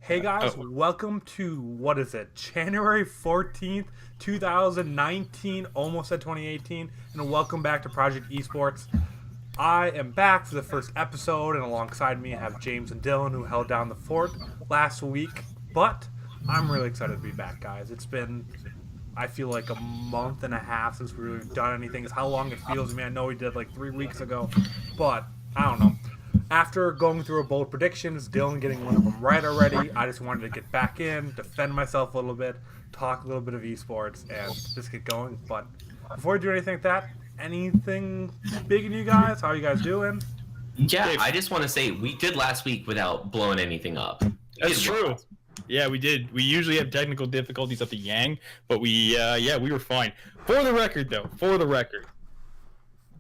Hey guys, welcome to, what is it, January 14th, 2019, almost at 2018, and welcome back to Project Esports. I am back for the first episode, and alongside me I have James and Dylan, who held down the fort last week, but I'm really excited to be back, guys. It's been, I feel like, a month and a half since we've done anything. It's how long it feels to me. I know we did like 3 weeks ago, but I don't know. After going through a bold predictions, Dylan getting one of them right already, I just wanted to get back in, defend myself a little bit, talk a little bit of esports, and just get going. But before we do anything like that, anything big in you guys? How are you guys doing? Yeah, I just want to say we did last week without blowing anything up. That's true. Yeah, we did. We usually have technical difficulties at the Yang, but we were fine. For the record,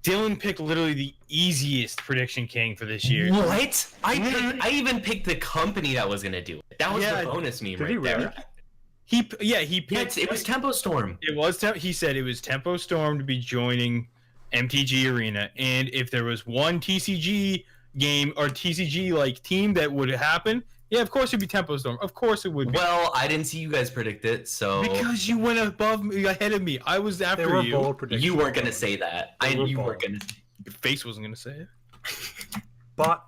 Dylan picked literally the easiest prediction king for this year. What? I even picked the company that was gonna do it. That was the bonus meme right there. He picked. It was Tempo Storm. It was. He said it was Tempo Storm to be joining MTG Arena, and if there was one TCG game or TCG like team that would happen, yeah, of course it'd be Tempo Storm. Of course it would be. Well, I didn't see you guys predict it, so because you went above me, ahead of me. I was after you. You weren't gonna say that. You weren't gonna. Your face wasn't gonna say it. But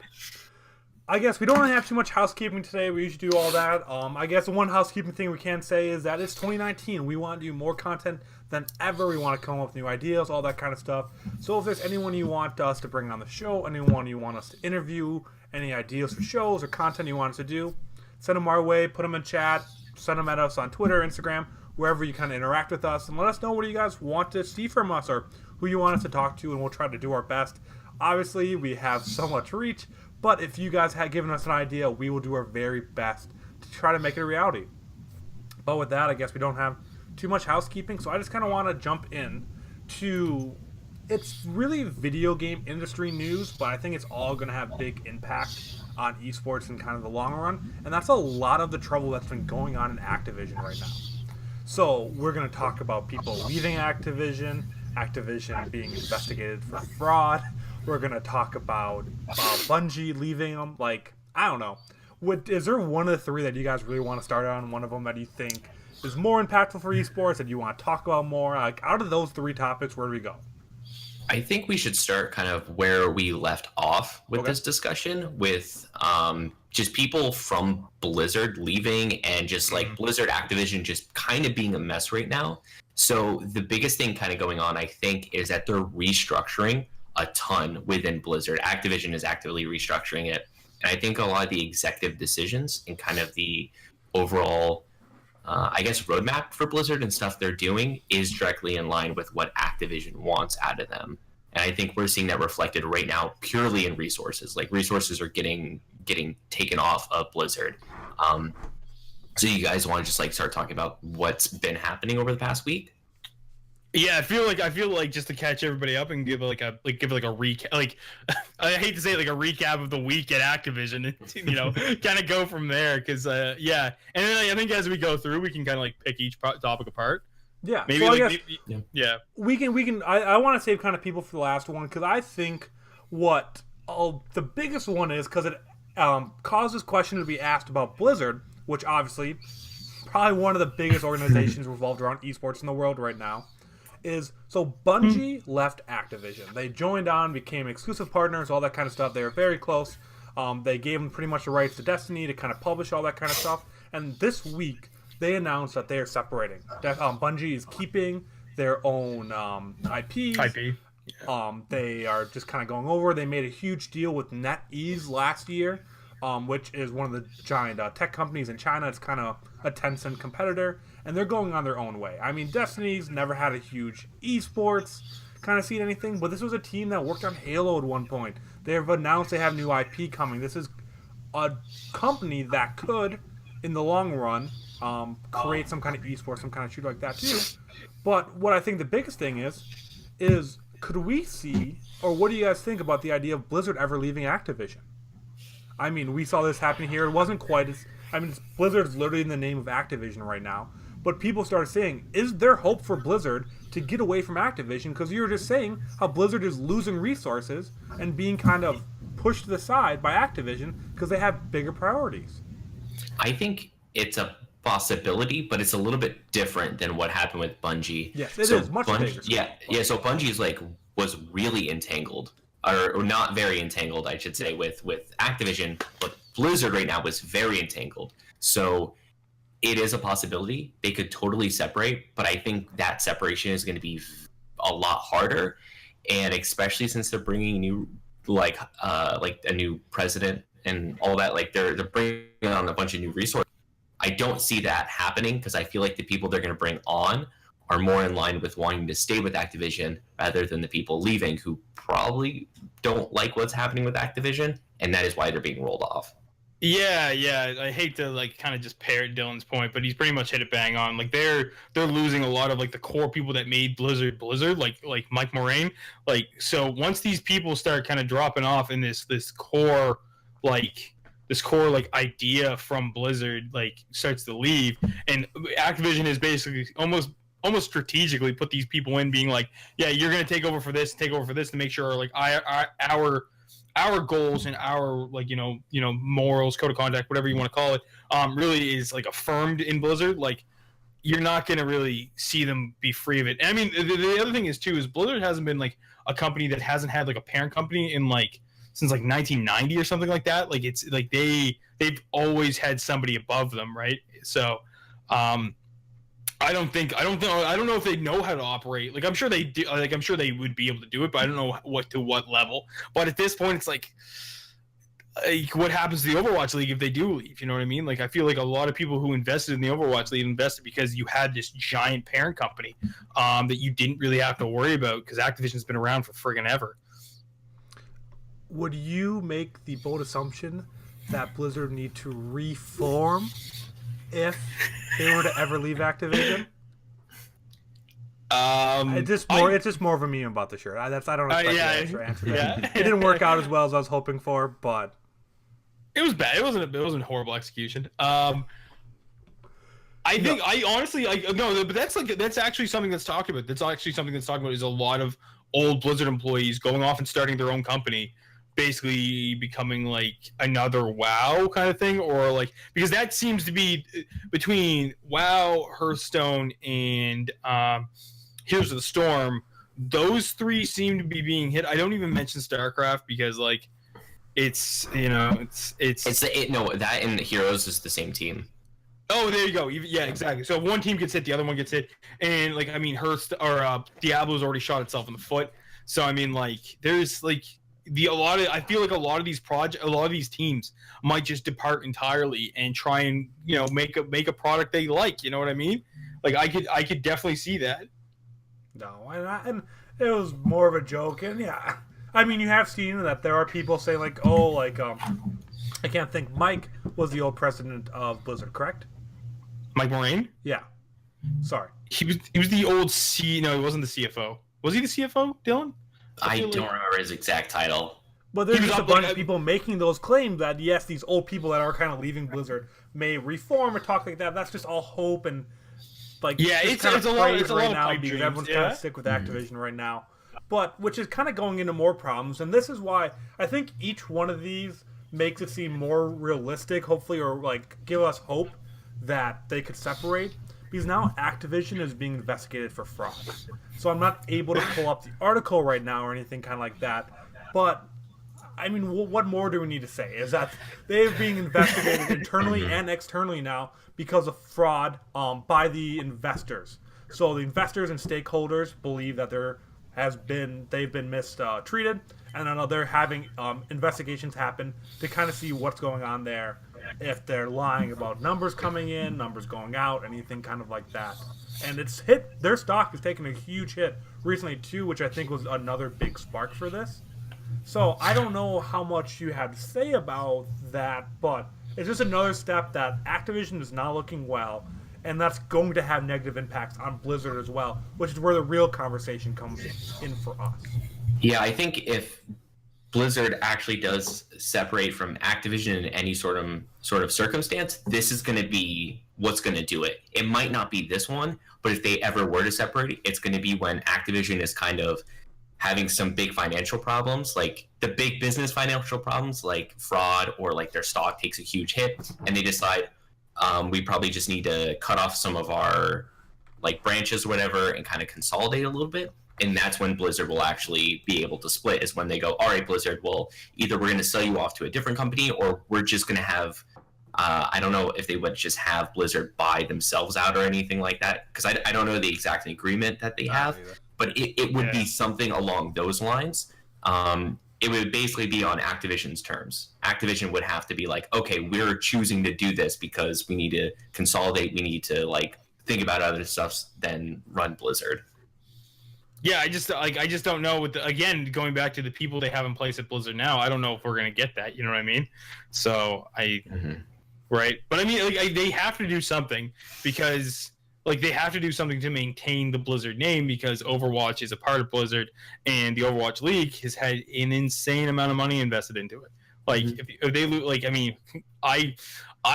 I guess we don't really have too much housekeeping today. We usually do all that. I guess the one housekeeping thing we can say is that it's 2019. We want to do more content than ever. We want to come up with new ideas, all that kind of stuff. So if there's anyone you want us to bring on the show, anyone you want us to interview, any ideas for shows or content you want us to do, send them our way, put them in chat, send them at us on Twitter, Instagram, wherever you kind of interact with us, and let us know what you guys want to see from us or who you want us to talk to, and we'll try to do our best. Obviously, we have so much reach, but if you guys had given us an idea, we will do our very best to try to make it a reality. But with that, I guess we don't have too much housekeeping, so I just kind of want to jump in to, it's really video game industry news, but I think it's all going to have big impact on esports in kind of the long run, and that's a lot of the trouble that's been going on in Activision right now. So we're going to talk about people leaving Activision being investigated for fraud. We're going to talk about Bungie leaving them. Like, I don't know. Is there one of the three that you guys really want to start on? One of them that you think is more impactful for esports that you want to talk about more? Like, out of those three topics, where do we go? I think we should start kind of where we left off with this discussion, with just people from Blizzard leaving and just like Blizzard Activision just kind of being a mess right now. So the biggest thing kind of going on, I think, is that they're restructuring a ton within Blizzard. Activision is actively restructuring it. And I think a lot of the executive decisions and kind of the overall, I guess, roadmap for Blizzard and stuff they're doing is directly in line with what Activision wants out of them. And I think we're seeing that reflected right now purely in resources. Like, resources are getting taken off of Blizzard. So you guys want to just like start talking about what's been happening over the past week? Yeah, I feel like just to catch everybody up and give like a recap. Like, I hate to say it, like a recap of the week at Activision. You know, kind of go from there because yeah. And then I think as we go through, we can kind of like pick each topic apart. Yeah, maybe so like yeah. We can. I want to save kind of people for the last one because I think what the biggest one is because it causes questions to be asked about Blizzard, which obviously probably one of the biggest organizations revolved around esports in the world right now. Is so Bungie left Activision. They joined on, became exclusive partners, all that kind of stuff. They were very close. They gave them pretty much the rights to Destiny to kind of publish all that kind of stuff. And this week, they announced that they are separating. Bungie is keeping their own IPs. Yeah. They are just kind of going over. They made a huge deal with NetEase last year, which is one of the giant tech companies in China. It's kind of a Tencent competitor, and they're going on their own way. I mean, Destiny's never had a huge esports kind of scene anything, but this was a team that worked on Halo at one point. They have announced they have new IP coming. This is a company that could, in the long run, create some kind of esports, some kind of shooter like that too. But what I think the biggest thing is could we see, or what do you guys think about the idea of Blizzard ever leaving Activision? I mean, we saw this happen here. It wasn't quite as... I mean, Blizzard's literally in the name of Activision right now. But people started saying, is there hope for Blizzard to get away from Activision? Because you were just saying how Blizzard is losing resources and being kind of pushed to the side by Activision because they have bigger priorities. I think it's a possibility, but it's a little bit different than what happened with Bungie. Yes, it is much bigger. Yeah. So Bungie's like was really entangled, or not very entangled, I should say, with Activision. But Blizzard right now was very entangled. So it is a possibility they could totally separate, but I think that separation is going to be a lot harder, and especially since they're bringing new like a new president and all that, like they're bringing on a bunch of new resources. I don't see that happening because I feel like the people they're going to bring on are more in line with wanting to stay with Activision rather than the people leaving who probably don't like what's happening with Activision, and that is why they're being rolled off. Yeah. I hate to like kind of just parrot Dylan's point, but he's pretty much hit it bang on. Like they're losing a lot of like the core people that made Blizzard, like Mike Moraine. Like so once these people start kind of dropping off in this core idea from Blizzard like starts to leave, and Activision is basically almost strategically put these people in being like, yeah, you're going to take over for this to make sure like our goals and our like morals, code of conduct, whatever you want to call it, really is like affirmed in Blizzard. Like you're not going to really see them be free of it. And I mean, the other thing is too is Blizzard hasn't been like a company that hasn't had like a parent company in like since like 1990 or something like that. Like it's like they've always had somebody above them, right? So I don't know if they know how to operate. Like I'm sure they do. Like I'm sure they would be able to do it, but I don't know what level. But at this point, it's like what happens to the Overwatch League if they do leave? You know what I mean? Like I feel like a lot of people who invested in the Overwatch League invested because you had this giant parent company that you didn't really have to worry about because Activision's been around for friggin' ever. Would you make the bold assumption that Blizzard need to reform if they were to ever leave Activision? It's just more of a meme about the shirt. I don't expect the answer. It didn't work out as well as I was hoping for, but it was bad. It wasn't horrible execution. I think I honestly no, but that's actually something that's talked about. That's actually something that's talked about is a lot of old Blizzard employees going off and starting their own company, basically becoming like another WoW kind of thing, or like because that seems to be between WoW, Hearthstone, and Heroes of the Storm. Those three seem to be being hit. I don't even mention StarCraft because like it's that and Heroes is the same team. Oh, there you go. Yeah, exactly. So one team gets hit, the other one gets hit, and like I mean, Diablo's already shot itself in the foot. So I mean, like there's like I feel like a lot of these teams might just depart entirely and try and make a product they like. You know what I mean? Like I could definitely see that. No, and it was more of a joke, and yeah, I mean you have seen that there are people saying like, oh, like I can't think. Mike was the old president of Blizzard, correct? Mike Moraine? Yeah. Sorry. He was the old No, he wasn't the CFO. Was he the CFO, Dylan? I don't remember his exact title. But there's just a bunch of people making those claims that, yes, these old people that are kind of leaving Blizzard may reform or talk like that. That's just all hope and, like, yeah, it's a lot of pipe because dreams. everyone's kind of sick with Activision right now. But, which is kind of going into more problems. And this is why I think each one of these makes it seem more realistic, hopefully, or, like, give us hope that they could separate. Because now Activision is being investigated for fraud. So I'm not able to pull up the article right now or anything kind of like that. But, I mean, what more do we need to say? Is that they're being investigated internally and externally now because of fraud by the investors. So the investors and stakeholders believe that they've been mistreated, and then they're having investigations happen to kind of see what's going on there. If they're lying about numbers coming in, numbers going out, anything kind of like that. And it's hit, their stock has taken a huge hit recently too, which I think was another big spark for this. So I don't know how much you have to say about that, but it's just another step that Activision is not looking well, and that's going to have negative impacts on Blizzard as well, which is where the real conversation comes in for us. Yeah, I think if Blizzard actually does separate from Activision in any sort of circumstance, this is going to be what's going to do it. It might not be this one, but if they ever were to separate, it's going to be when Activision is kind of having some big financial problems, like the big business financial problems, like fraud, or like their stock takes a huge hit, and they decide we probably just need to cut off some of our like branches or whatever and kind of consolidate a little bit. And that's when Blizzard will actually be able to split, is when they go, all right, Blizzard, well, either we're going to sell you off to a different company, or we're just going to have, I don't know if they would just have Blizzard buy themselves out or anything like that, because I don't know the exact agreement that they have, but it would be something along those lines. It would basically be on Activision's terms. Activision would have to be like, okay, we're choosing to do this because we need to consolidate, we need to like think about other stuff than run Blizzard. Yeah, I just don't know. Again, going back to the people they have in place at Blizzard now, I don't know if we're gonna get that. You know what I mean? So right. But I mean, like, they have to do something, because like they have to do something to maintain the Blizzard name, because Overwatch is a part of Blizzard, and the Overwatch League has had an insane amount of money invested into it. Like if they lose, like, I mean, I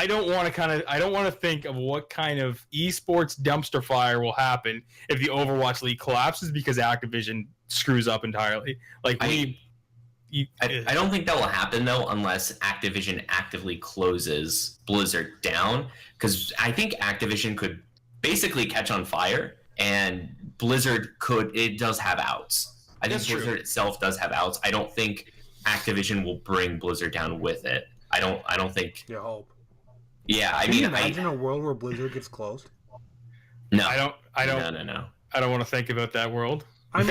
don't want to think of what kind of esports dumpster fire will happen if the Overwatch League collapses because Activision screws up entirely. Like I don't think that will happen though, unless Activision actively closes Blizzard down, because I think Activision could basically catch on fire, and Blizzard does have outs. I think Blizzard itself does have outs. I don't think Activision will bring Blizzard down with it. I don't think. You hope. Yeah, I Can mean, you imagine a world where Blizzard gets closed? No, I don't. No. I don't want to think about that world. I mean,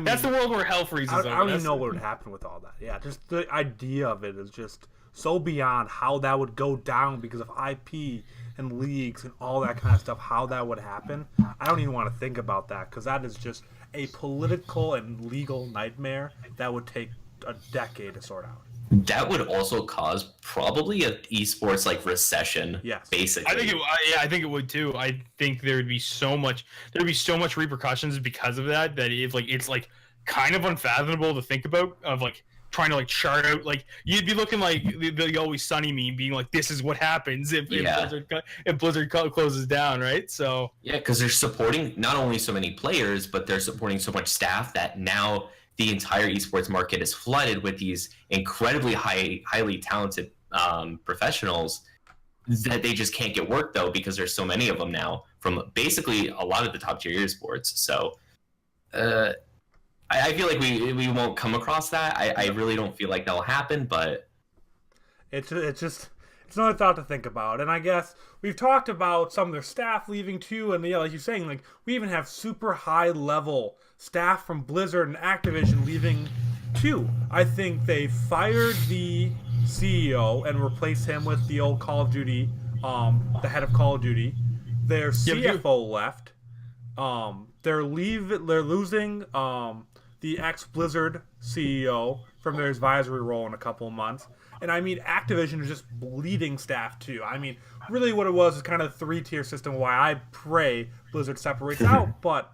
that's the world where hell freezes over. I don't even know what would happen with all that. Yeah, just the idea of it is just so beyond how that would go down because of IP and leagues and all that kind of stuff, how that would happen. I don't even want to think about that, because that is just a political and legal nightmare that would take a decade to sort out. That would also cause probably an esports like recession. Yes, basically. I think it would too. I think there'd be so much repercussions because of that it's like kind of unfathomable to think about, of like trying to like chart out, like you'd be looking like the Always Sunny meme, being like, this is what happens if Blizzard closes down, right? So yeah, because they're supporting not only so many players, but they're supporting so much staff that now the entire esports market is flooded with these incredibly highly talented professionals that they just can't get work though, because there's so many of them now from basically a lot of the top tier esports. So I feel like we won't come across that. I really don't feel like that'll happen, but it's another thought to think about. And I guess we've talked about some of their staff leaving too, and yeah, like you're saying, like we even have super high level staff from Blizzard and Activision leaving too. I think they fired the CEO and replaced him with the old Call of Duty, the head of Call of Duty. Their CFO left. They're losing the ex-Blizzard CEO from their advisory role in a couple of months. And I mean, Activision is just bleeding staff too. I mean, really what it was is kind of a three-tier system, why I pray Blizzard separates out. But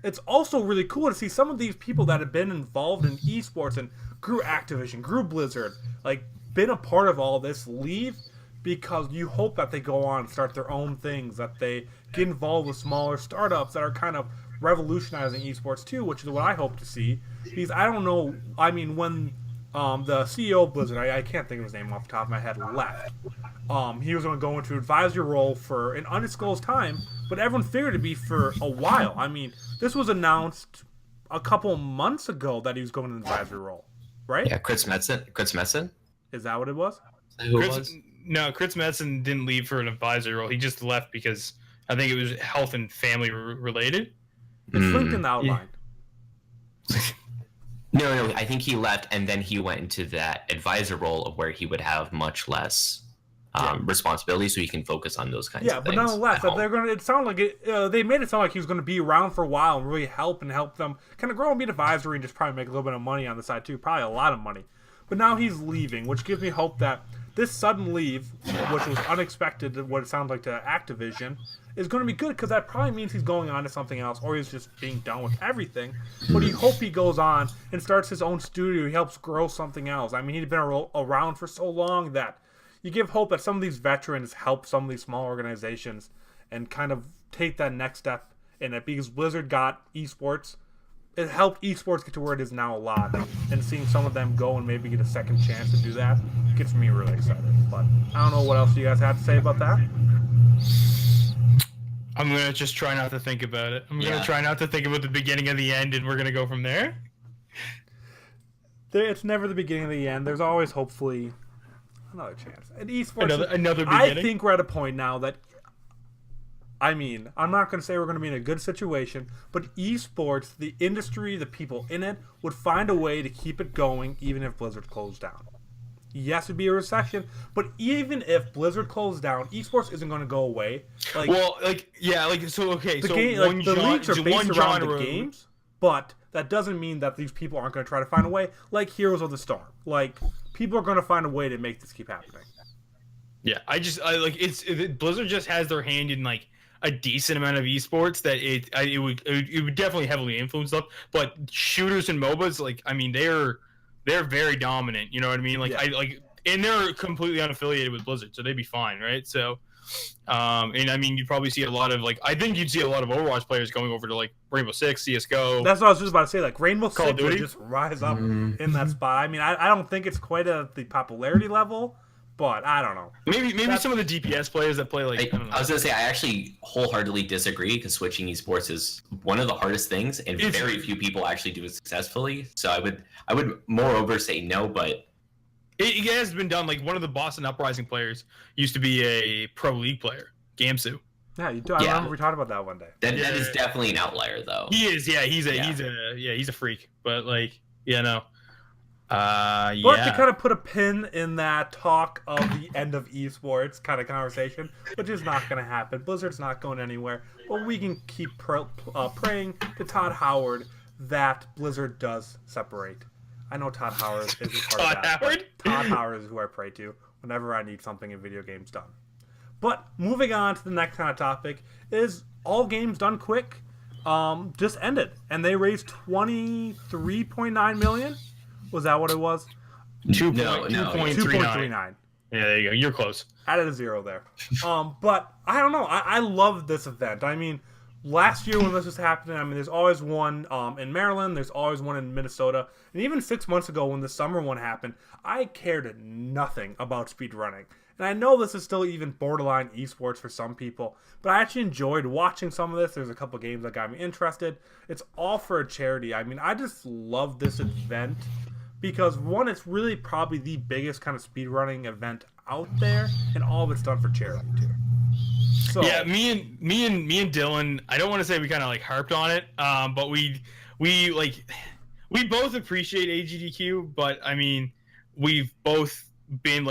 it's also really cool to see some of these people that have been involved in esports and grew Activision, grew Blizzard, like been a part of all this, leave, because you hope that they go on and start their own things, that they get involved with smaller startups that are kind of revolutionizing esports too, which is what I hope to see. Because I don't know, I mean, when the CEO of Blizzard, I can't think of his name off the top of my head, left, he was going to go into an advisory role for an undisclosed time, but everyone figured it'd be for a while. I mean, this was announced a couple months ago that he was going to an advisory role, right? Yeah, Chris Metzen. Is that what it was? No, Chris Metzen didn't leave for an advisory role. He just left because I think it was health and family related. It's linked in the outline. No, I think he left, and then he went into that advisor role of where he would have much less responsibility, so he can focus on those kinds of things. Yeah, but nonetheless, they're going to. It sounded like it. They made it sound like he was going to be around for a while and really help them kind of grow and be an advisory and just probably make a little bit of money on the side too, probably a lot of money. But now he's leaving, which gives me hope that this sudden leave, which was unexpected, what it sounds like to Activision, is going to be good, because that probably means he's going on to something else, or he's just being done with everything. But you hope he goes on and starts his own studio. He helps grow something else. I mean, he'd been around for so long that you give hope that some of these veterans help some of these small organizations and kind of take that next step in it, because Blizzard got esports it helped esports get to where it is now a lot, and seeing some of them go and maybe get a second chance to do that gets me really excited. But I don't know what else you guys have to say about that. I'm gonna just try not to think about it. I'm gonna try not to think about the beginning and the end, and we're gonna go from there. It's never the beginning of the end. There's always hopefully another chance. And esports, another beginning. I think we're at a point now that, I mean, I'm not going to say we're going to be in a good situation, but esports, the industry, the people in it, would find a way to keep it going even if Blizzard closed down. Yes, it'd be a recession, but even if Blizzard closed down, esports isn't going to go away. The leagues are based around the games, but that doesn't mean that these people aren't going to try to find a way. Like Heroes of the Storm, like people are going to find a way to make this keep happening. Yeah, Blizzard just has their hand in like a decent amount of esports that it would definitely heavily influence them. But shooters and MOBAs, like, I mean, they're very dominant. You know what I mean? Like, and they're completely unaffiliated with Blizzard, so they'd be fine, right? So, and I mean, you'd probably see a lot of I think you'd see a lot of Overwatch players going over to like Rainbow Six, CS:GO. That's what I was just about to say. Like Rainbow Six would just rise up in that spot. I mean, I don't think it's quite at the popularity level, but I don't know. Maybe some of the DPS players that play I don't know. I was gonna say I actually wholeheartedly disagree because switching esports is one of the hardest things, and very few people actually do it successfully. So I would moreover say no, but it has been done. Like one of the Boston Uprising players used to be a pro league player, Gamsu. Yeah, you do. I remember we talked about that one day. That is definitely an outlier, though. He is. Yeah, he's a freak. But But to kind of put a pin in that talk of the end of esports kind of conversation, which is not going to happen. Blizzard's not going anywhere. But we can keep praying to Todd Howard that Blizzard does separate. I know Todd Howard is a part of that. Todd Howard is who I pray to whenever I need something in video games done. But moving on to the next kind of topic is All Games Done Quick just ended, and they raised $23.9 million. Was that what it was? 2.39. Yeah, there you go. You're close. Added a zero there. But I don't know. I love this event. I mean, last year when this was happening, I mean, there's always one in Maryland. There's always one in Minnesota. And even 6 months ago when the summer one happened, I cared nothing about speedrunning. And I know this is still even borderline esports for some people, but I actually enjoyed watching some of this. There's a couple games that got me interested. It's all for a charity. I mean, I just love this event because, one, it's really probably the biggest kind of speedrunning event out there, and all of it's done for charity, too. So, yeah, me and Dylan, I don't want to say we kind of like harped on it, but we both appreciate AGDQ, but I mean, we've both paid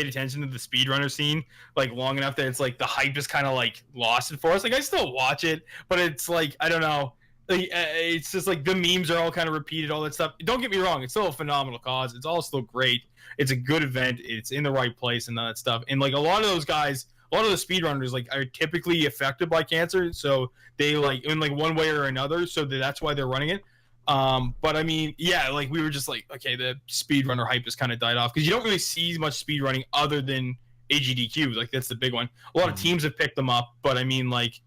attention to the speedrunner scene like long enough that it's like the hype is kind of like lost it for us. Like I still watch it, but it's like I don't know. It's just like the memes are all kind of repeated, all that stuff. Don't get me wrong, it's still a phenomenal cause. It's all still great. It's a good event. It's in the right place and all that stuff. And like a lot of those guys, a lot of the speedrunners like are typically affected by cancer, so they like in like one way or another. So that's why they're running it. But I mean, yeah, like we were just like, okay, the speedrunner hype has kind of died off because you don't really see much speedrunning other than AGDQ. Like that's the big one. A lot of teams have picked them up, but I mean, like,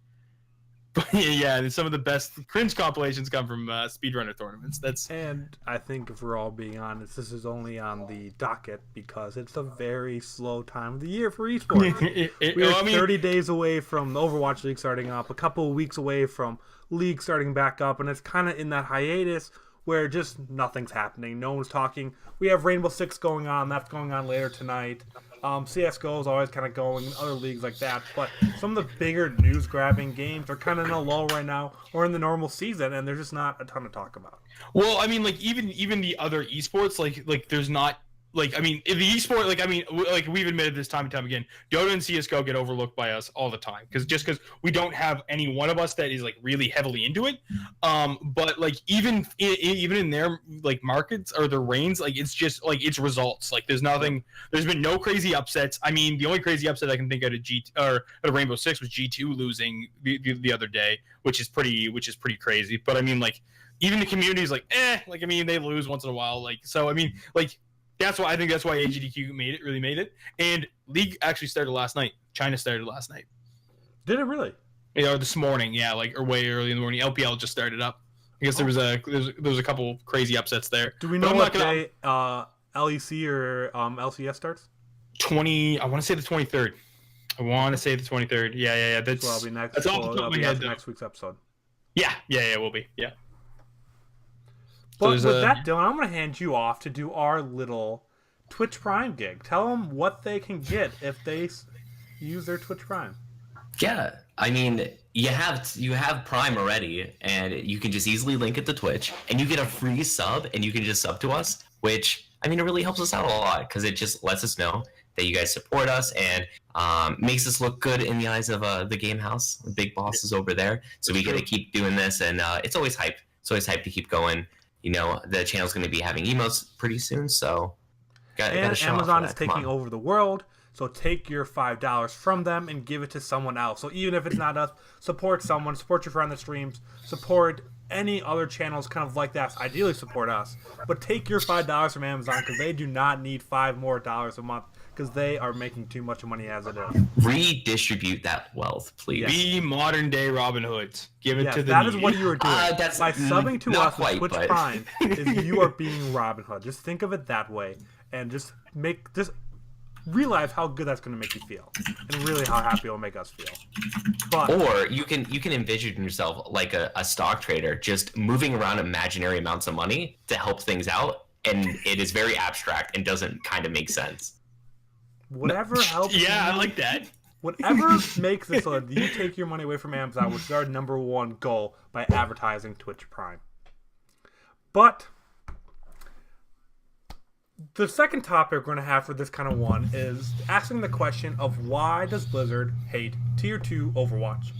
yeah, some of the best cringe compilations come from speedrunner tournaments. And I think if we're all being honest, this is only on the docket because it's a very slow time of the year for esports. We are 30 days away from the Overwatch League starting up, a couple of weeks away from League starting back up, and it's kind of in that hiatus where just nothing's happening. No one's talking. We have Rainbow Six going on. That's going on later tonight. CSGO is always kind of going, other leagues like that. But some of the bigger news-grabbing games are kind of in a lull right now or in the normal season, and there's just not a ton to talk about. Well, I mean, like, even the other esports, like there's not... Like, I mean, the esport, like, I mean, like, we've admitted this time and time again, Dota and CSGO get overlooked by us all the time. Because we don't have any one of us that is, like, really heavily into it. But, like, even in their, like, markets or their reigns, like, it's just, like, it's results. Like, there's been no crazy upsets. I mean, the only crazy upset I can think out of Rainbow Six was G2 losing the other day, which is pretty crazy. But, I mean, like, even the community is like, like, I mean, they lose once in a while. Like, so, I mean, like, that's why AGDQ really made it. And League actually started last night. China started last night. Did it really? Yeah, or this morning, yeah, like or way early in the morning. LPL just started up. I guess there was a couple crazy upsets there. Do we know what day LEC or LCS starts? I want to say the 23rd. Yeah. That's will be next. That's off the top of my head, next week's episode. Yeah, we'll be. Yeah. But with that, Dylan, I'm going to hand you off to do our little Twitch Prime gig. Tell them what they can get if they use their Twitch Prime. Yeah, I mean, you have Prime already, and you can just easily link it to Twitch, and you get a free sub, and you can just sub to us, which, I mean, it really helps us out a lot, because it just lets us know that you guys support us, and makes us look good in the eyes of the Game Haus. The big boss is over there, so we get to keep doing this, and it's always hype. It's always hype to keep going. You know, the channel's going to be having emotes pretty soon, so gotta show Amazon off is taking over the world, so take your $5 from them and give it to someone else. So even if it's not us, support someone, support your friend that streams, support any other channels kind of like that. Ideally support us, but take your $5 from Amazon, because they do not need $5 more a month, because they are making too much money as it is. Redistribute that wealth, please. Yes. Be modern day Robin Hoods. Give it to the That is what you are doing. By subbing to us with Twitch Prime, is you are being Robin Hood. Just think of it that way, and just realize how good that's going to make you feel, and really how happy it'll make us feel. Or you can envision yourself like a stock trader, just moving around imaginary amounts of money to help things out, and it is very abstract and doesn't kind of make sense. Whatever helps. Yeah, I like that. Whatever makes it so that you take your money away from Amazon, which is our #1 goal by advertising Twitch Prime. But the second topic we're going to have for this kind of one is asking the question of why does Blizzard hate Tier 2 Overwatch?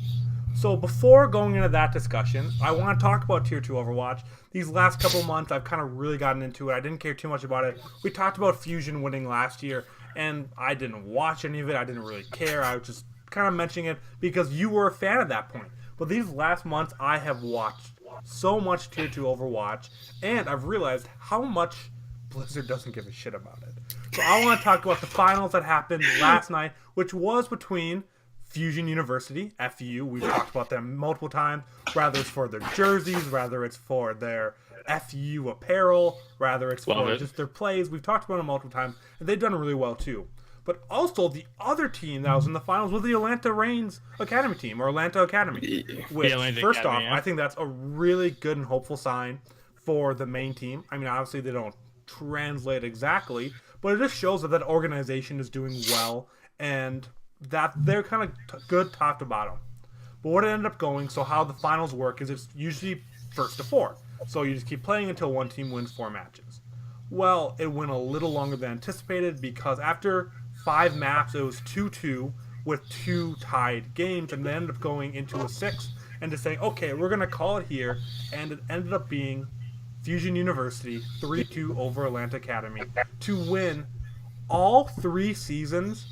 So before going into that discussion, I want to talk about Tier 2 Overwatch. These last couple months, I've kind of really gotten into it. I didn't care too much about it. We talked about Fusion winning last year, and I didn't watch any of it. I didn't really care. I was just kind of mentioning it because you were a fan at that point. But these last months, I have watched so much Tier 2 Overwatch, and I've realized how much Blizzard doesn't give a shit about it. So I want to talk about the finals that happened last night, which was between Fusion University, FU. We've talked about them multiple times, whether it's for their jerseys, whether it's for their FU apparel, rather it's for just their plays. We've talked about them multiple times, and they've done really well too. But also, the other team that was in the finals was the Atlanta Reigns Academy team, or Atlanta Academy. Which, first off, I think that's a really good and hopeful sign for the main team. I mean, obviously, they don't translate exactly, but it just shows that that organization is doing well, and that they're kind of good top to bottom. But what it ended up going, so how the finals work is it's usually first to 4. So you just keep playing until one team wins 4 matches. Well, it went a little longer than anticipated because after 5 maps, it was 2-2 with 2 tied games, and they ended up going into a 6th and just saying, okay, we're going to call it here, and it ended up being Fusion University 3-2 over Atlanta Academy to win all 3 seasons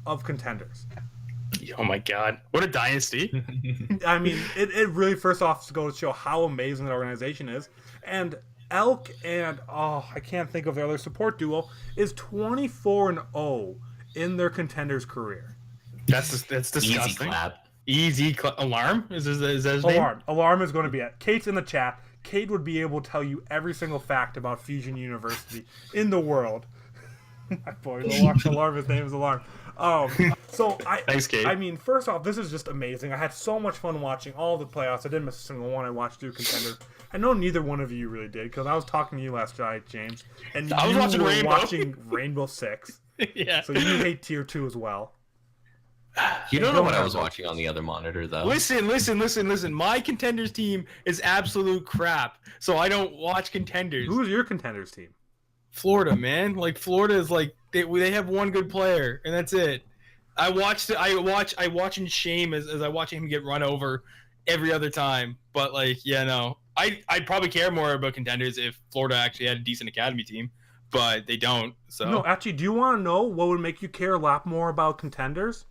of Contenders. Oh my god, what a dynasty. I mean, it really first off goes to show how amazing the organization is. And Elk and, I can't think of their other support duo, is 24-0 in their Contenders career. That's disgusting. Easy clap. Alarm? Is that his name? Alarm is going to be it. Kate's in the chat. Kate would be able to tell you every single fact about Fusion University in the world. My boy, Alarm, his name is Alarm. Thanks, Kate. I mean, first off, this is just amazing. I had so much fun watching all the playoffs. I didn't miss a single one. I watched through Contenders. I know neither one of you really did, because I was talking to you last night, James, and I was watching Rainbow Six. Yeah. So you hate Tier 2 as well. You don't know what I was watching on the other monitor, though. Listen. My Contenders team is absolute crap, so I don't watch Contenders. Who's your Contenders team? Florida, man. Like, Florida is like, they have one good player, and that's it. I watch in shame as I watch him get run over every other time. But, like, yeah, no. I'd probably care more about Contenders if Florida actually had a decent academy team, but they don't. So no, actually, do you want to know what would make you care a lot more about Contenders?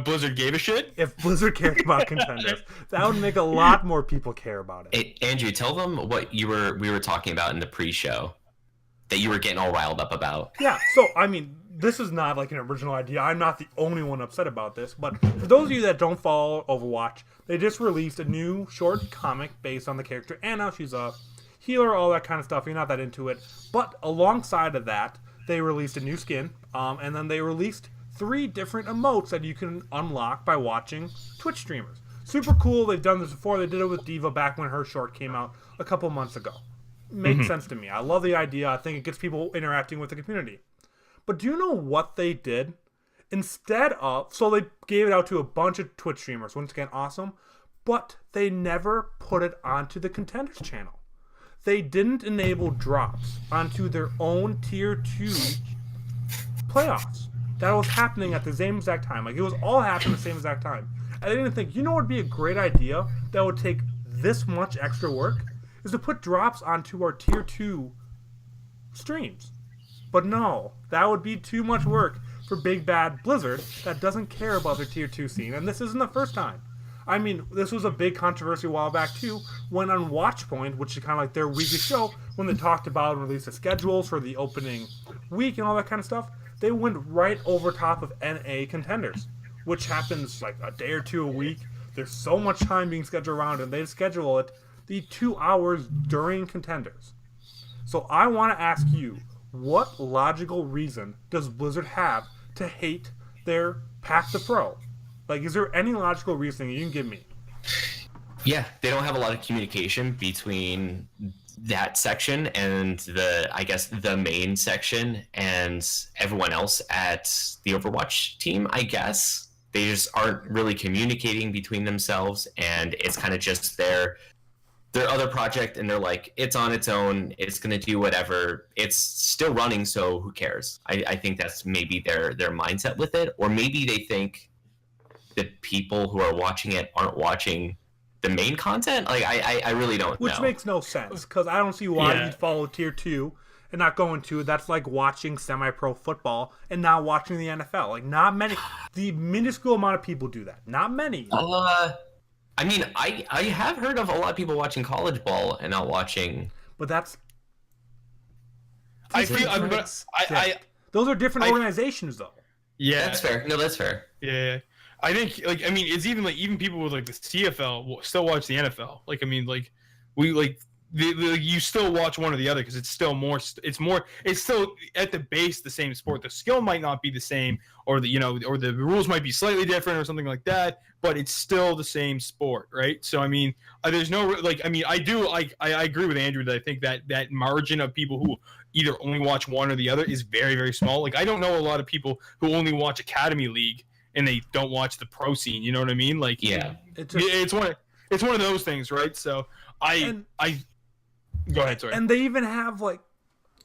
Blizzard gave a shit? If Blizzard cared about Contenders, that would make a lot more people care about it. Hey, Andrew, tell them what we were talking about in the pre-show. that you were getting all riled up about. Yeah, so, I mean, this is not like an original idea. I'm not the only one upset about this, but for those of you that don't follow Overwatch, they just released a new short comic based on the character Anna. She's a healer, all that kind of stuff. You're not that into it. But alongside of that, they released a new skin, and then they released 3 different emotes that you can unlock by watching Twitch streamers. Super cool. They've done this before. They did it with Diva back when her short came out a couple months ago. Makes sense to me. I love the idea. I think it gets people interacting with the community. But do you know what they did? Instead of... So they gave it out to a bunch of Twitch streamers. Once again, awesome. But they never put it onto the Contenders channel. They didn't enable drops onto their own Tier 2 playoffs. That was happening at the same exact time. Like, it was all happening at the same exact time. And they didn't think, you know what would be a great idea that would take this much extra work? Is to put drops onto our Tier 2 streams. But no, that would be too much work for big bad Blizzard that doesn't care about their Tier 2 scene. And this isn't the first time. I mean, this was a big controversy a while back too, when on Watchpoint, which is kind of like their weekly show, when they talked about and released the schedules for the opening week and all that kind of stuff, they went right over top of NA Contenders, which happens like a day or two a week. There's so much time being scheduled around, and they schedule it the 2 hours during Contenders. So I want to ask you, what logical reason does Blizzard have to hate their Path to Pro? Like, is there any logical reasoning you can give me? Yeah, they don't have a lot of communication between that section and the main section and everyone else at the Overwatch team, I guess. They just aren't really communicating between themselves, and it's kind of just their other project, and they're like, it's on its own, it's going to do whatever, it's still running, so who cares? I think that's maybe their mindset with it, or maybe they think the people who are watching it aren't watching the main content. Like, I really don't know. Which makes no sense, because I don't see why you'd follow Tier 2 and not go into it. That's like watching semi-pro football and not watching the NFL. Like, not many, the minuscule amount of people do that. Not many. I mean, I have heard of a lot of people watching college ball and not watching. But that's... Those are different organizations, though. Yeah. That's fair. No, that's fair. Yeah. I think, like, I mean, it's even people with, like, the CFL will still watch the NFL. Like, I mean, like, you still watch one or the other because it's still at the base the same sport. The skill might not be the same, or the rules might be slightly different or something like that, but it's still the same sport, right? So I mean, there's no I agree with Andrew that I think that margin of people who either only watch one or the other is very, very small. Like, I don't know a lot of people who only watch Academy League and they don't watch the pro scene. You know what I mean? Like, yeah, it's one of those things, right? So go ahead, sorry. And they even have, like,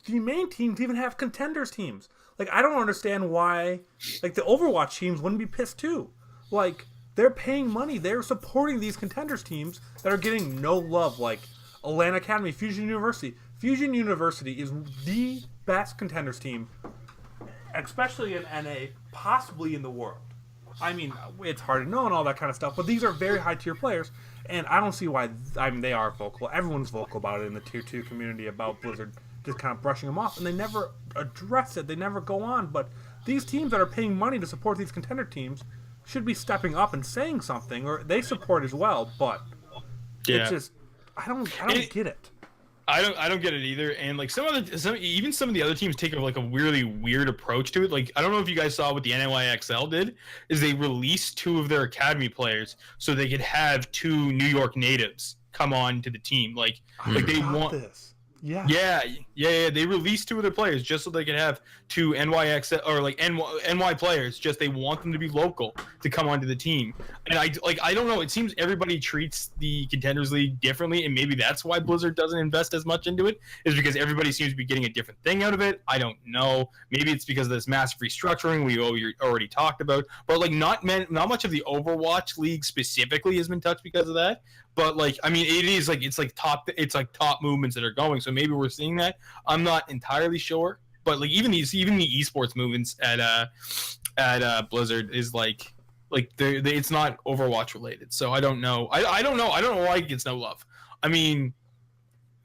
the main teams even have Contenders teams. Like, I don't understand why, like, the Overwatch teams wouldn't be pissed too. Like, they're paying money. They're supporting these Contenders teams that are getting no love, like Atlanta Academy, Fusion University. Fusion University is the best Contenders team, especially in NA, possibly in the world. I mean, it's hard to know and all that kind of stuff, but these are very high-tier players, and I don't see why. I mean, they are vocal. Everyone's vocal about it in the Tier 2 community about Blizzard just kind of brushing them off, and they never address it. They never go on, but these teams that are paying money to support these contender teams should be stepping up and saying something, or they support as well, but it's just, I don't get it. I don't get it either, and like some of the other teams take like a really weird approach to it. Like, I don't know if you guys saw what the NYXL did, is they released 2 of their academy players so they could have 2 New York natives come on to the team. Like they want this. Yeah. They released 2 of their players just so they could have 2 NYXL or like NY players. Just they want them to be local to come onto the team. And I don't know. It seems everybody treats the Contenders League differently, and maybe that's why Blizzard doesn't invest as much into it. Is because everybody seems to be getting a different thing out of it. I don't know. Maybe it's because of this massive restructuring we already talked about. But like not much of the Overwatch League specifically has been touched because of that. But like, I mean, it's like top movements that are going. So maybe we're seeing that. I'm not entirely sure. But like even the esports movements at Blizzard is like it's not Overwatch related. So I don't know. I don't know why it gets no love. I mean,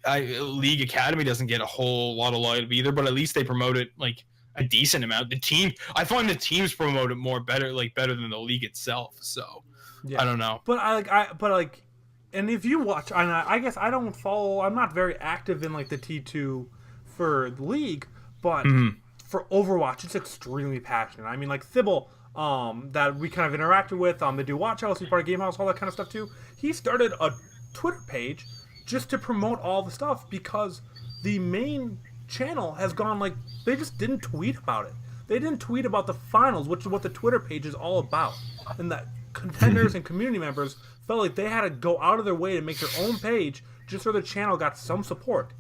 League Academy doesn't get a whole lot of love either, but at least they promote it like a decent amount. The team, I find the teams promote it better than the league itself. So I don't know. But and if you watch, and I guess I don't follow. I'm not very active in like the T2 for the league, but for Overwatch, it's extremely passionate. I mean, like Thibault, that we kind of interacted with. They do Watch House, he's part of Game Haus, all that kind of stuff too. He started a Twitter page just to promote all the stuff because the main channel has gone like they just didn't tweet about it. They didn't tweet about the finals, which is what the Twitter page is all about, and that contenders and community members felt like they had to go out of their way to make their own page just so their channel got some support.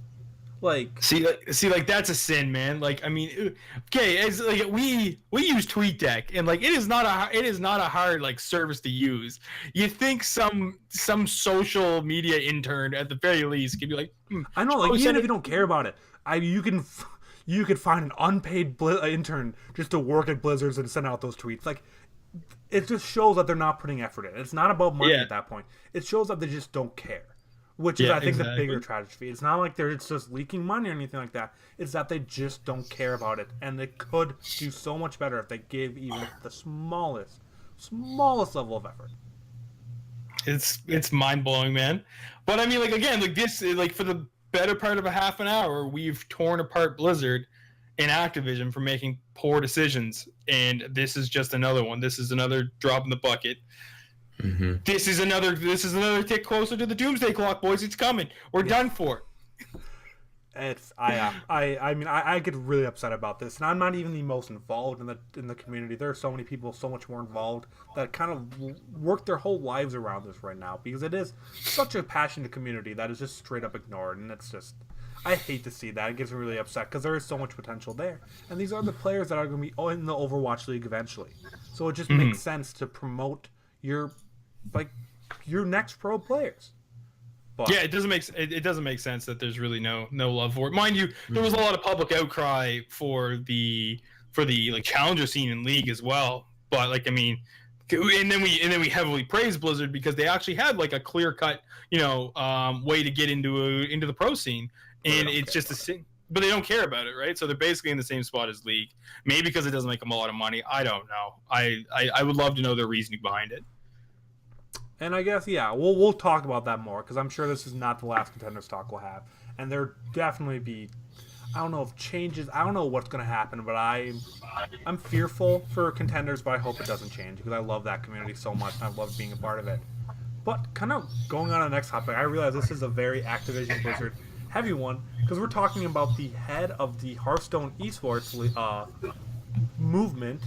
Like see, that's a sin, man. Like, I mean, okay, it's like we use TweetDeck, and like it is not a hard like service to use. You think some social media intern at the very least could be like, I know, like even if you don't care about it, you could find an unpaid intern just to work at Blizzards and send out those tweets. Like, it just shows that they're not putting effort in. It's not about money at that point. It shows that they just don't care. Which is, I think, the bigger tragedy. It's not like it's just leaking money or anything like that. It's that they just don't care about it. And they could do so much better if they gave even the smallest level of effort. It's mind-blowing, man. But, I mean, like, again, like this, like, for the better part of a half an hour, we've torn apart Blizzard and Activision for making poor decisions. And this is just another one. This is another drop in the bucket. Mm-hmm. This is another tick closer to the doomsday clock, boys. It's coming. We're done for. I get really upset about this, and I'm not even the most involved in the community. There are so many people so much more involved that kind of work their whole lives around this right now because it is such a passionate community that is just straight up ignored, and it's just, I hate to see that. It gets me really upset because there is so much potential there, and these are the players that are going to be in the Overwatch League eventually. So it just makes sense to promote your next pro players. But, yeah, it doesn't make sense that there's really no love for it. Mind you, there was a lot of public outcry for the like challenger scene in League as well. But like, I mean, and then we heavily praised Blizzard because they actually had like a clear cut, way to get into the pro scene, and it's just a sin. But they don't care about it, right? So they're basically in the same spot as League. Maybe because it doesn't make them a lot of money. I don't know. I would love to know their reasoning behind it. And I guess, we'll talk about that more because I'm sure this is not the last Contenders talk we'll have. And there definitely be, I don't know if changes, I don't know what's going to happen, but I'm fearful for Contenders, but I hope it doesn't change because I love that community so much and I love being a part of it. But kind of going on to the next topic, I realize this is a very Activision-Blizzard heavy one because we're talking about the head of the Hearthstone Esports movement.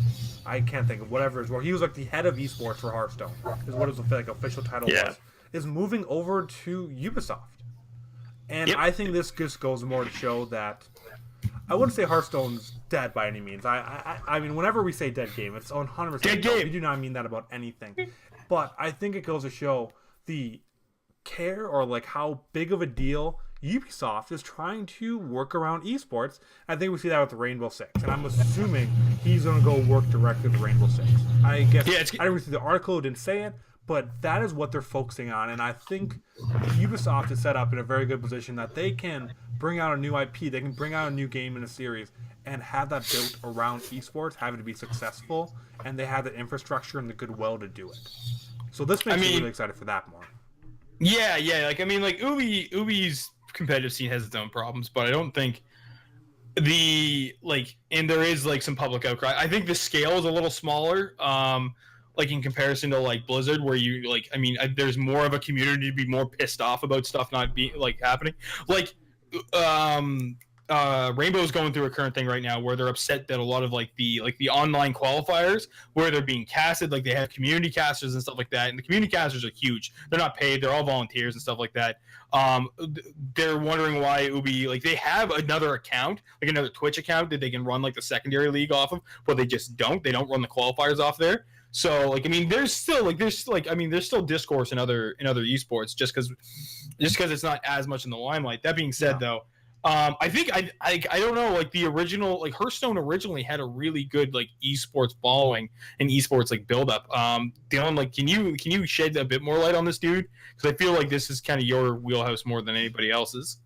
I can't think of whatever it is. Where he was like the head of esports for Hearthstone is what his official title was. Is moving over to Ubisoft, and I think this just goes more to show that I wouldn't say Hearthstone's dead by any means. I mean, whenever we say dead game, it's 100% dead game. We do not mean that about anything, but I think it goes to show the care or like how big of a deal Ubisoft is trying to work around esports. I think we see that with Rainbow Six, and I'm assuming he's going to go work directly with Rainbow Six. I guess I didn't read through the article, didn't say it, but that is what they're focusing on, and I think Ubisoft is set up in a very good position that they can bring out a new IP, they can bring out a new game in a series, and have that built around esports, have it to be successful, and they have the infrastructure and the goodwill to do it. So this makes me really excited for that more. Yeah. Like, I mean, like Ubi's competitive scene has its own problems, but I don't think and there is like some public outcry. I think the scale is a little smaller, like in comparison to like Blizzard, where you like, I mean, there's more of a community to be more pissed off about stuff not being like happening. Like, Rainbow's going through a current thing right now where they're upset that a lot of like the online qualifiers where they're being casted, like they have community casters and stuff like that, and the community casters are huge. They're not paid, they're all volunteers and stuff like that. They're wondering why Ubi, like, they have another account, like another Twitch account that they can run like the secondary league off of, but they just don't run the qualifiers off there. So like, I mean, there's still discourse in other esports just because it's not as much in the limelight. That being said, though, I think I don't know, like the original, like Hearthstone originally had a really good like esports following and esports like build up. Dylan, like, can you shed a bit more light on this dude? Because I feel like this is kind of your wheelhouse more than anybody else's.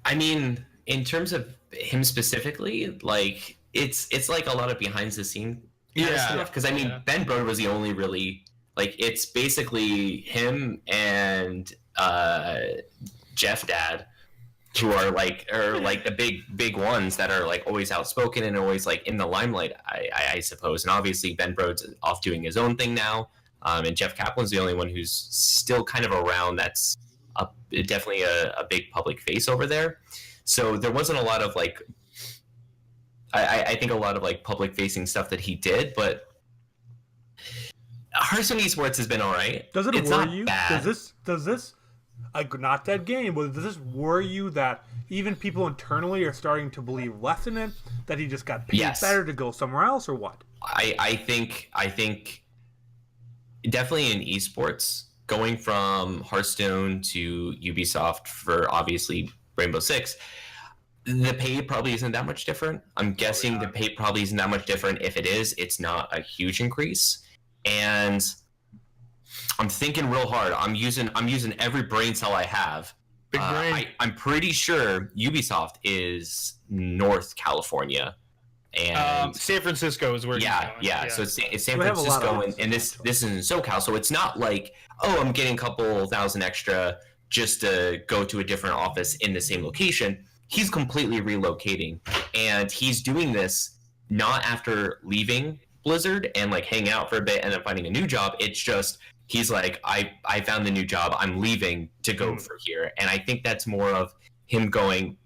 I mean, in terms of him specifically, like it's like a lot of behind the scene kind of stuff. Because I mean, Ben Brode was the only really like it's basically him and Jeff Dad who are like the big ones that are like always outspoken and always like in the limelight, I suppose. And obviously Ben Brode's off doing his own thing now, and Jeff Kaplan's the only one who's still kind of around. That's definitely a big public face over there. So there wasn't a lot of like, I think a lot of like public facing stuff that he did, but Hearthstone Esports has been all right. Does it it's worry not you? Bad. Does this not that game, but does this worry you that even people internally are starting to believe less in it, that he just got paid better to go somewhere else, or what? I think definitely in esports, going from Hearthstone to Ubisoft for obviously Rainbow Six, the pay probably isn't that much different. I'm guessing the pay probably isn't that much different. If it is, it's not a huge increase. And I'm thinking real hard. I'm using every brain cell I have. Big brain. I'm pretty sure Ubisoft is North California, and San Francisco is where. Yeah. So it's San Francisco, and this is in SoCal. So it's not like, oh, I'm getting a couple thousand extra just to go to a different office in the same location. He's completely relocating, and he's doing this not after leaving Blizzard and like hanging out for a bit and then finding a new job. It's just he's like, I found the new job. I'm leaving to go for here. And I think that's more of him going,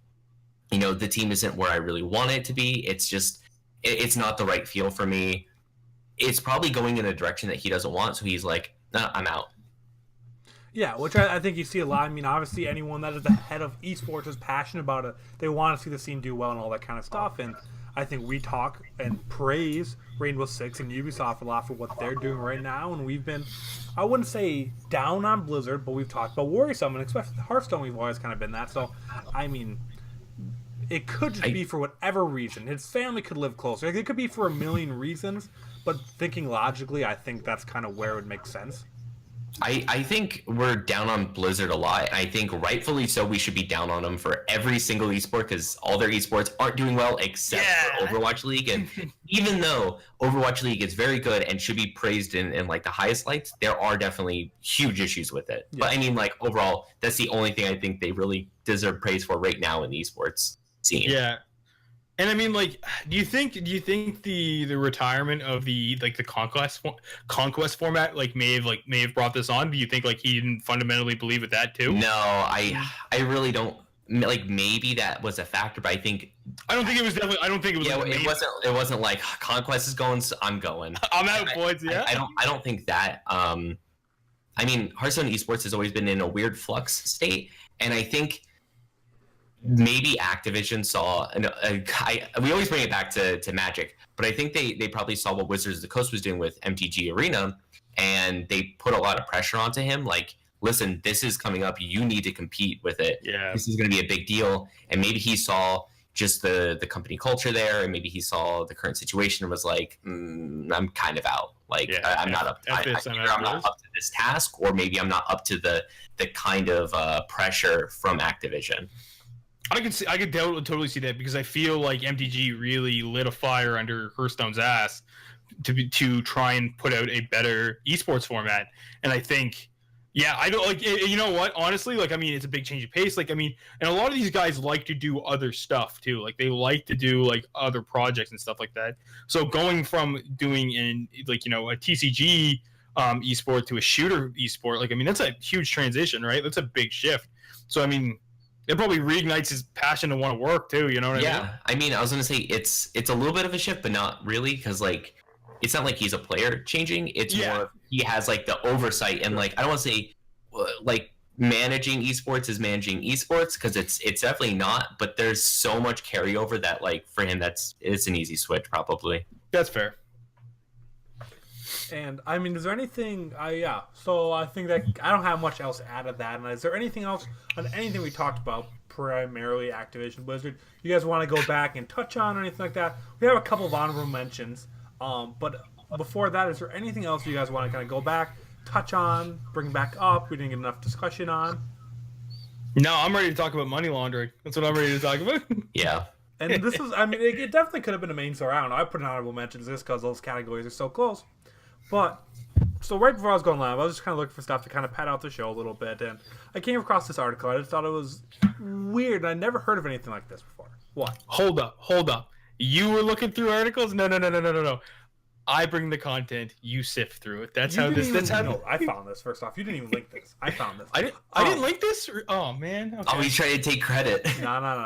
you know, the team isn't where I really want it to be. It's just, it's not the right feel for me. It's probably going in a direction that he doesn't want. So he's like, nah, I'm out. Yeah, which I think you see a lot. I mean, obviously anyone that is the head of esports is passionate about it. They want to see the scene do well and all that kind of stuff. And I think we talk and praise Rainbow Six and Ubisoft a lot for what they're doing right now. And we've been, I wouldn't say down on Blizzard, but we've talked about worrisome, and especially Hearthstone, we've always kind of been that. So, I mean, it could just be for whatever reason. His family could live closer. It could be for a million reasons, but thinking logically, I think that's kind of where it would make sense. I think we're down on Blizzard a lot. I think rightfully so, we should be down on them for every single esport because all their esports aren't doing well except for Overwatch League. And even though Overwatch League is very good and should be praised in like the highest lights, there are definitely huge issues with it. Yeah. But I mean, like overall, that's the only thing I think they really deserve praise for right now in the esports scene. Yeah. And I mean, like, do you think the retirement of the conquest format may have brought this on? Do you think like he didn't fundamentally believe with that too? No, I really don't. Like maybe that was a factor, but I don't think it was. Yeah, it wasn't like conquest is going, so I'm going. I'm out, boys. Yeah. I don't think that. I mean, Hearthstone Esports has always been in a weird flux state, and I think maybe Activision saw, we always bring it back to Magic, but I think they probably saw what Wizards of the Coast was doing with MTG Arena, and they put a lot of pressure onto him, like, listen, this is coming up, you need to compete with it. Yeah. This is going to be a big deal. And maybe he saw just the company culture there, and maybe he saw the current situation and was like, I'm kind of out. Like, I'm not up to this task, or maybe I'm not up to the kind of pressure from Activision. I could totally see that, because I feel like MTG really lit a fire under Hearthstone's ass to try and put out a better esports format. And I think, I don't like, you know what, honestly, like, I mean, it's a big change of pace. Like, I mean, and a lot of these guys like to do other stuff too. Like, they like to do like other projects and stuff like that. So going from doing a TCG esport to a shooter esport, like, I mean, that's a huge transition, right? That's a big shift. So, I mean, it probably reignites his passion to want to work too. You know what I mean? Yeah, I mean, I was gonna say it's a little bit of a shift, but not really, because like it's not like he's a player changing. It's more of he has like the oversight, and like I don't want to say like managing esports is managing esports, because it's definitely not. But there's so much carryover that like for him it's an easy switch probably. That's fair. And I mean, is there anything? So I think that I don't have much else to add to that. And is there anything else on anything we talked about, primarily Activision Blizzard, you guys want to go back and touch on or anything like that? We have a couple of honorable mentions, but before that, is there anything else you guys want to kind of go back, touch on, bring back up? We didn't get enough discussion on. No, I'm ready to talk about money laundering. That's what I'm ready to talk about. Yeah. And this is, I mean, it definitely could have been a main story. I don't know. I put an honorable mentions just because those categories are so close. But, so right before I was going live, I was just kind of looking for stuff to kind of pad out the show a little bit. And I came across this article. I just thought it was weird. And I'd never heard of anything like this before. What? Hold up. You were looking through articles? No. I bring the content. You sift through it. That's how this. That's how. No, I found this first off. You didn't even link this. I found this. I didn't link this. Oh man. Okay. Oh, he's trying to take credit. No.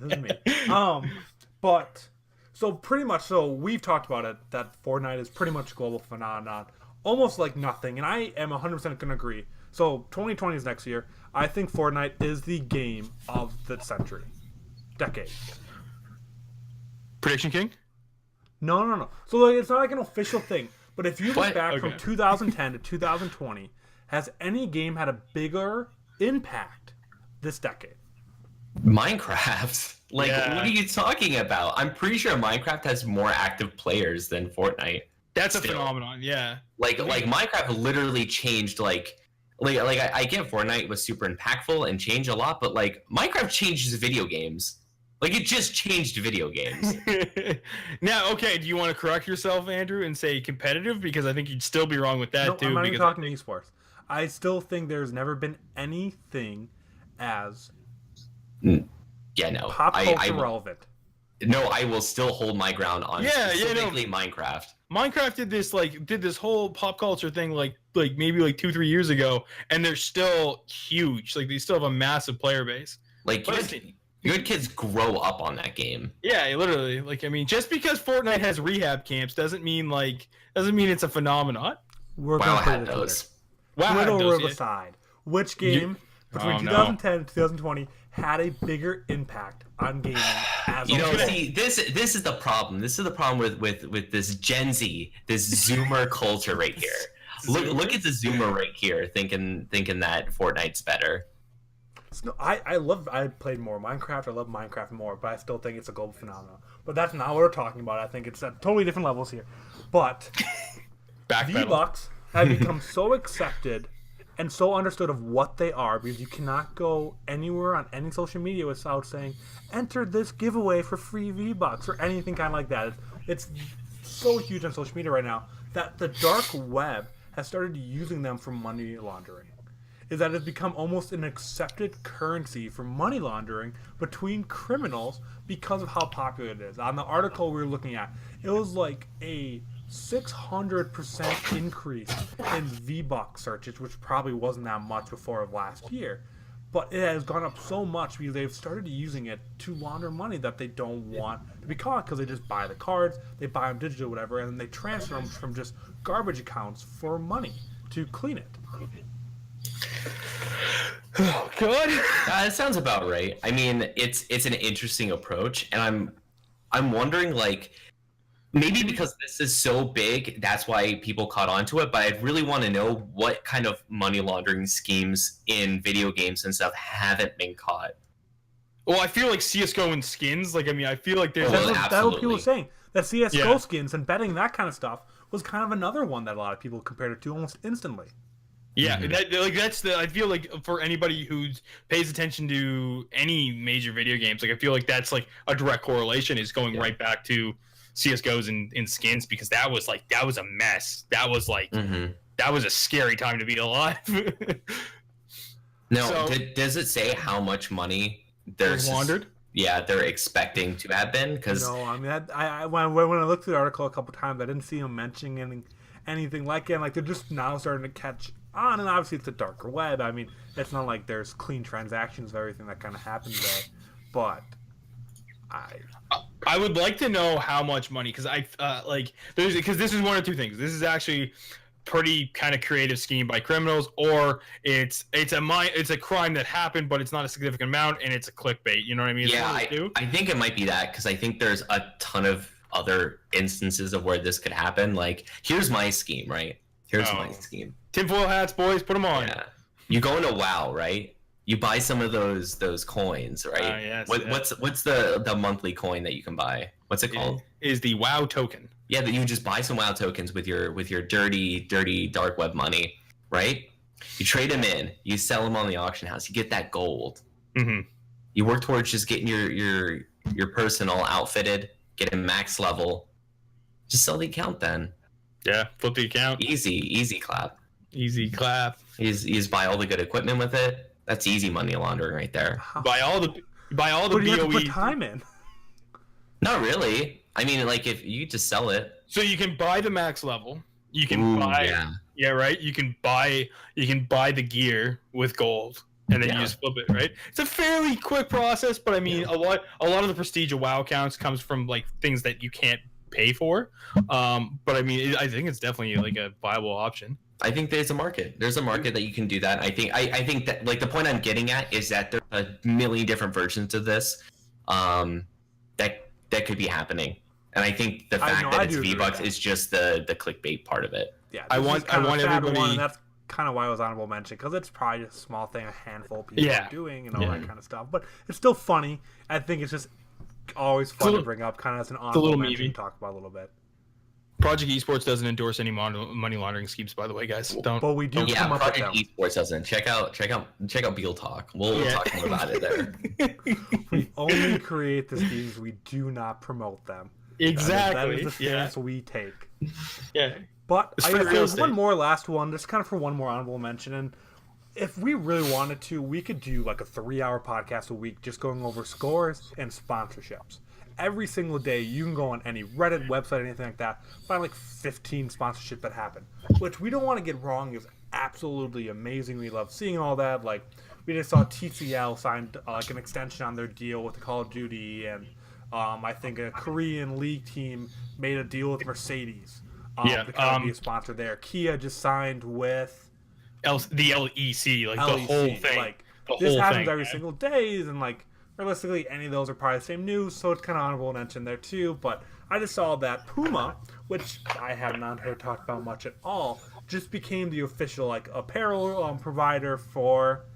This is me. But so pretty much, so we've talked about it that Fortnite is pretty much a global phenomenon, almost like nothing, and I am 100% going to agree. So 2020 is next year. I think Fortnite is the game of the century, decade. Prediction King. No. So like, it's not like an official thing, but if you look What? back from 2010 to 2020, has any game had a bigger impact this decade? Minecraft. Like, Yeah. what are you talking about? I'm pretty sure Minecraft has more active players than Fortnite. That's a Still. phenomenon. Yeah. Like Minecraft literally changed I get Fortnite was super impactful and changed a lot, but like Minecraft changes video games. Like it just changed video games. Now, okay, do you want to correct yourself, Andrew, and say competitive? Because I think you'd still be wrong with that No, too. I'm not even because talking esports. I still think there's never been anything as Yeah, no. pop culture I will, relevant. no, I will still hold my ground on specifically Minecraft. Minecraft did this whole pop culture thing like maybe 2-3 years ago, and they're still huge. Like they still have a massive player base. Like good kids grow up on that game. Yeah, literally. Like I mean, just because Fortnite has rehab camps doesn't mean it's a phenomenon. We're Wow, gonna I put had it those. Wow, Twitter or those, yeah. Riverside. Which game between Oh, no. 2010 and 2020 had a bigger impact on gaming as You a know, whole? see, this is the problem. This is the problem with this Gen Z, this Zoomer culture right here. Look at the Zoomer right here, thinking that Fortnite's better. No, I played more Minecraft. I love Minecraft more, but I still think it's a global phenomenon. But that's not what we're talking about. I think it's at totally different levels here. But Backpedal. Vbucks have become so accepted and so understood of what they are because you cannot go anywhere on any social media without saying, enter this giveaway for free Vbucks or anything kind of like that. It's so huge on social media right now that the dark web has started using them for money laundering. Is that it's become almost an accepted currency for money laundering between criminals because of how popular it is. On the article we were looking at, it was like a 600% increase in Vbucks searches, which probably wasn't that much before of last year. But it has gone up so much because they've started using it to launder money that they don't want to be caught because they just buy the cards, they buy them digital, whatever, and then they transfer them from just garbage accounts for money to clean it. Oh God. It sounds about right. I mean, it's an interesting approach, and I'm wondering like maybe because this is so big, that's why people caught on to it. But I really want to know what kind of money laundering schemes in video games and stuff haven't been caught. Well, I feel like CS:GO and skins. Like I mean, I feel like there's. Well, That's what people were saying. That CSGO Yeah. skins and betting that kind of stuff was kind of another one that a lot of people compared it to almost instantly. Yeah, that's the. I feel like for anybody who pays attention to any major video games, like I feel like that's like a direct correlation is going right back to CS:GOs and skins because that was a mess. That was that was a scary time to be alive. No, So- does it say how much money there's laundered? Yeah, they're expecting to have been because No, I mean, when I looked through the article a couple times, I didn't see them mentioning anything like it. Like they're just now starting to catch on, and obviously it's a darker web. I mean, it's not like there's clean transactions of everything that kind of happens there. But I would like to know how much money because because this is one of two things. This is actually pretty kind of creative scheme by criminals, or it's a crime that happened, but it's not a significant amount, and it's a clickbait. You know what I mean? It's yeah, one of the two. I think it might be that because I think there's a ton of other instances of where this could happen. Like, here's my scheme, right? Here's my scheme. Tinfoil hats, boys, put them on. Yeah, you go into WoW, right? You buy some of those coins, right? Yes, What's the monthly coin that you can buy? What's it called? Is the WoW token. Yeah, that you just buy some WoW tokens with your dirty dark web money, right? You trade him in. You sell him on the auction house. You get that gold. Mm-hmm. You work towards just getting your personal outfitted, get him max level. Just sell the account then. Yeah, flip the account. Easy clap. Easy clap. He's buy all the good equipment with it. That's easy money laundering right there. Buy all the But you have to BOE. put time in. Not really. I mean, like if you just sell it. So you can buy the max level. You can buy. Yeah, right. You can buy the gear with gold, and then you just flip it. Right. It's a fairly quick process, but I mean, a lot of the prestige of WoW accounts comes from like things that you can't pay for. But I mean, I think it's definitely like a viable option. I think there's a market. There's a market that you can do that. I think that like the point I'm getting at is that there's a million different versions of this that could be happening. And I think the fact that it's Vbucks is just the clickbait part of it. Yeah, I want everybody. And that's kind of why it was honorable mention, because it's probably just a small thing, a handful of people are doing and all that kind of stuff. But it's still funny. I think it's just always fun to bring up, kind of as an honorable mention, talk about a little bit. Project Esports doesn't endorse any money laundering schemes, by the way, guys. Don't. But we do. Yeah, Project Esports doesn't. Check out Beal Talk. We'll talk more about it there. We only create the schemes. We do not promote them. Exactly. That is the stance we take. Yeah. But I guess there's one more last one, just kind of for one more honorable mention. And if we really wanted to, we could do like a 3-hour podcast a week just going over scores and sponsorships. Every single day, you can go on any Reddit website, anything like that, find like 15 sponsorships that happen. Which we don't want to get wrong is absolutely amazing. We love seeing all that. Like, we just saw TCL signed like an extension on their deal with the Call of Duty, and I think a Korean league team made a deal with Mercedes to kind of be a sponsor there. Kia just signed with the LEC, like the whole thing. Like, this happens every single day, and like realistically, any of those are probably the same news, so it's kind of honorable mention there too. But I just saw that Puma, which I have not heard talked about much at all, just became the official like apparel provider for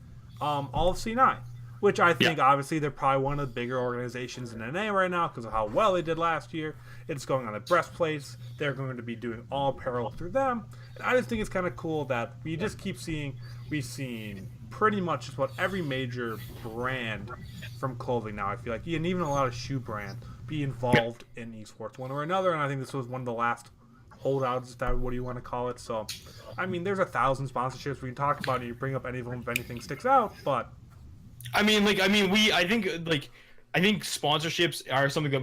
all of C9. Which I think, obviously, they're probably one of the bigger organizations in NA right now because of how well they did last year. It's going on the breastplates. They're going to be doing all apparel through them. And I just think it's kind of cool that we just keep seeing, we've seen pretty much just what every major brand from clothing now, I feel like, and even a lot of shoe brands, be involved in esports one or another. And I think this was one of the last holdouts, what do you want to call it. So, I mean, there's 1,000 sponsorships we can talk about, and you bring up any of them if anything sticks out, but I think sponsorships are something that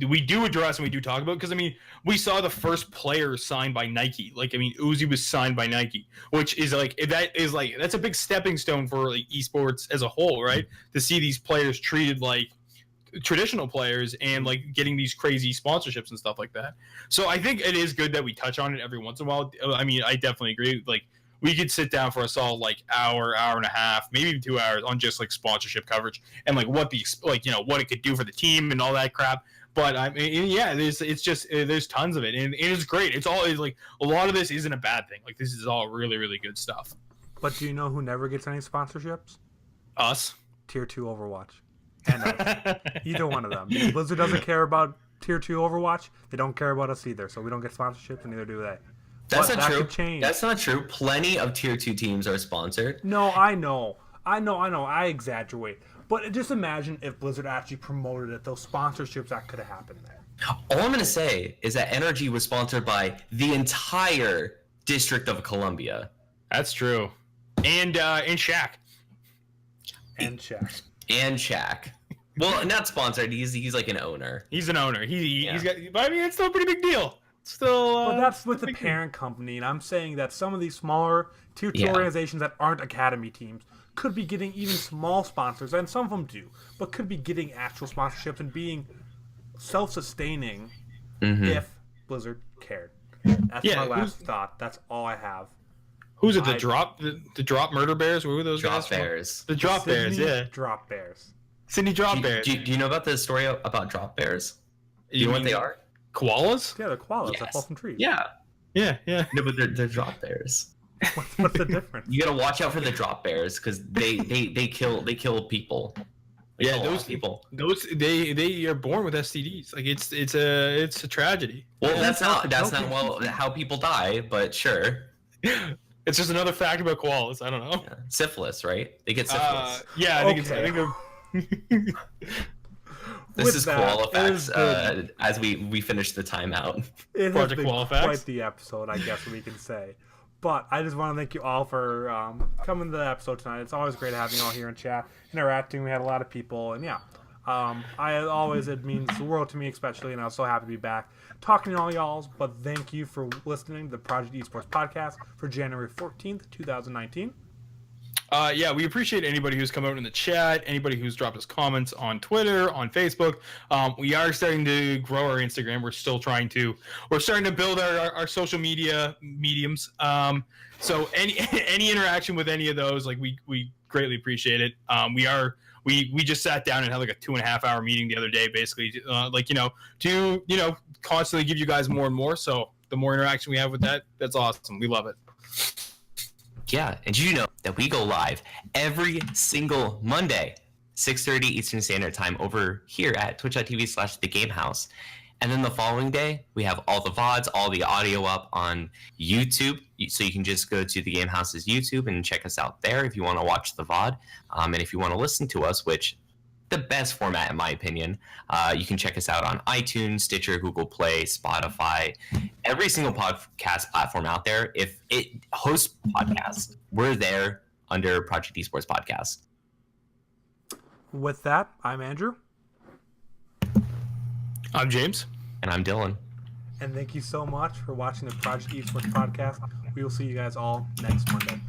we do address and we do talk about, because I mean, we saw the first player signed by Nike. Like, I mean, Uzi was signed by Nike, which is like, that's a big stepping stone for like esports as a whole, right? To see these players treated like traditional players and like getting these crazy sponsorships and stuff like that. So I think it is good that we touch on it every once in a while. I mean, I definitely agree. Like, we could sit down for a solid like hour and a half, maybe even 2 hours on just like sponsorship coverage and like what what it could do for the team and all that crap. But I mean, yeah, there's tons of it, and it's great. It's like a lot of this isn't a bad thing. Like, this is all really, really good stuff. But do you know who never gets any sponsorships? Us. Tier 2 Overwatch. And us. Either one of them. Blizzard doesn't care about Tier 2 Overwatch. They don't care about us either, so we don't get sponsorships, and neither do they. That's not true. That's not true. Plenty of Tier 2 teams are sponsored. No, I know. I exaggerate. But just imagine if Blizzard actually promoted it, those sponsorships that could have happened there. All I'm going to say is that Energy was sponsored by the entire District of Columbia. That's true. And Shaq. And Shaq. And Shaq. Well, not sponsored. He's like an owner. He's an owner. He's got. But I mean, it's still a pretty big deal. But that's with the parent company, and I'm saying that some of these smaller Tier 2 organizations that aren't academy teams could be getting even small sponsors, and some of them do, but could be getting actual sponsorships and being self-sustaining if Blizzard cared. That's my last thought. That's all I have. Who's it? The Drop Murder Bears? What were those guys? Drop Bears. The Drop Bears, yeah. Drop Bears. Sydney Drop Bears. Do you know about the story about Drop Bears? Do you know what they are? Koalas? Yeah, they're koalas that fall from trees. Yeah. No, but they're drop bears. What's the difference? You gotta watch out for the drop bears because they kill people. Those people. They are born with STDs. Like, it's a tragedy. Well, that's not how people die, but sure. It's just another fact about koalas. I don't know. Yeah. Syphilis, right? They get syphilis. Yeah, I think Okay. This With is that, koala it is facts good. as we finish the timeout. It has Project been Koala Facts. quite the episode, I guess we can say. But I just want to thank you all for coming to the episode tonight. It's always great having you all here in chat, interacting. We had a lot of people, and yeah, it means the world to me, especially, and I was so happy to be back talking to all y'all. But thank you for listening to the Project Esports podcast for January 14th, 2019. Yeah, we appreciate anybody who's come out in the chat, anybody who's dropped us comments on Twitter, on Facebook. We are starting to grow our Instagram. We're starting to build our social media mediums. So any interaction with any of those, like we greatly appreciate it. We just sat down and had like a 2.5 hour meeting the other day, basically, to constantly give you guys more and more. So the more interaction we have with that, that's awesome. We love it. Yeah, and did you know that we go live every single Monday, 6:30 Eastern Standard Time over here at twitch.tv/the Game Haus. And then the following day, we have all the VODs, all the audio up on YouTube. So you can just go to the Game Haus's YouTube and check us out there if you want to watch the VOD. And if you want to listen to us, which the best format in my opinion, you can check us out on iTunes, Stitcher, Google Play, Spotify, every single podcast platform out there. If it hosts podcasts, we're there under Project Esports Podcast. With that, I'm Andrew. I'm James. And I'm Dylan. And thank you so much for watching the Project Esports podcast. We will see you guys all next Monday.